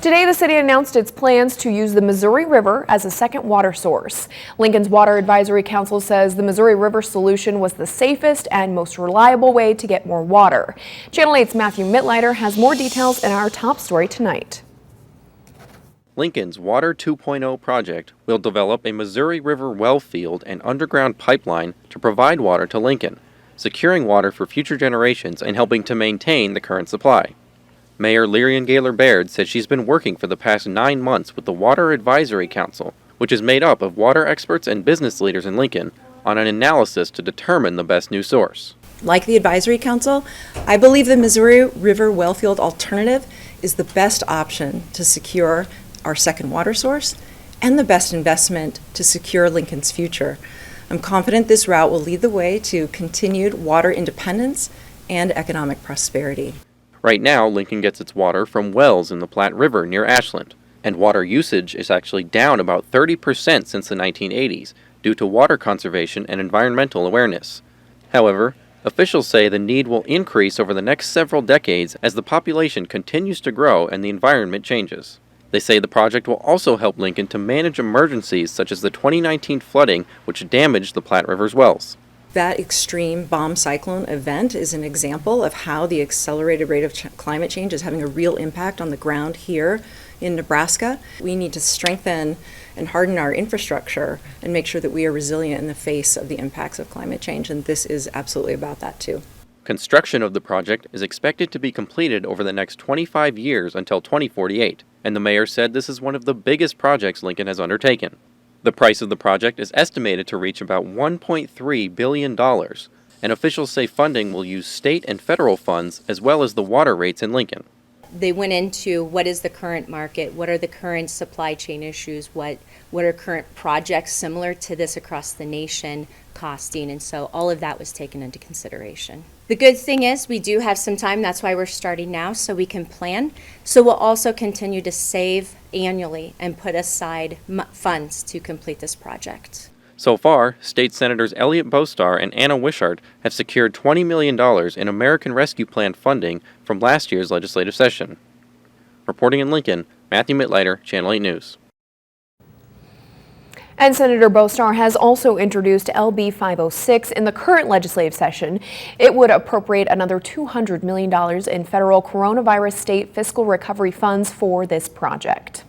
Today, the city announced its plans to use the Missouri River as a second water source. Lincoln's Water Advisory Council says the Missouri River solution was the safest and most reliable way to get more water. Channel 8's Matthew Mittleider has more details in our top story tonight. Lincoln's Water 2.0 project will develop a Missouri River well field and underground pipeline to provide water to Lincoln, securing water for future generations and helping to maintain the current supply. Mayor Lyrian Gaylor Baird said she's been working for the past 9 months with the Water Advisory Council, which is made up of water experts and business leaders in Lincoln, on an analysis to determine the best new source. Like the Advisory Council, I believe the Missouri River wellfield alternative is the best option to secure our second water source and the best investment to secure Lincoln's future. I'm confident this route will lead the way to continued water independence and economic prosperity. Right now, Lincoln gets its water from wells in the Platte River near Ashland, and water usage is actually down about 30% since the 1980s due to water conservation and environmental awareness. However, officials say the need will increase over the next several decades as the population continues to grow and the environment changes. They say the project will also help Lincoln to manage emergencies such as the 2019 flooding, which damaged the Platte River's wells. That extreme bomb cyclone event is an example of how the accelerated rate of climate change is having a real impact on the ground here in Nebraska. We need to strengthen and harden our infrastructure and make sure that we are resilient in the face of the impacts of climate change, and this is absolutely about that too. Construction of the project is expected to be completed over the next 25 years until 2048, and the mayor said this is one of the biggest projects Lincoln has undertaken. The price of the project is estimated to reach about $1.3 billion, and officials say funding will use state and federal funds as well as the water rates in Lincoln. They went into what is the current market, what are the current supply chain issues, what are current projects similar to this across the nation costing, and so all of that was taken into consideration. The good thing is we do have some time, that's why we're starting now, so we can plan. So we'll also continue to save annually and put aside funds to complete this project. So far, State Senators Elliot Bostar and Anna Wishart have secured $20 million in American Rescue Plan funding from last year's legislative session. Reporting in Lincoln, Matthew Mittleider, Channel 8 News. And Senator Bostar has also introduced LB 506 in the current legislative session. It would appropriate another $200 million in federal coronavirus state fiscal recovery funds for this project.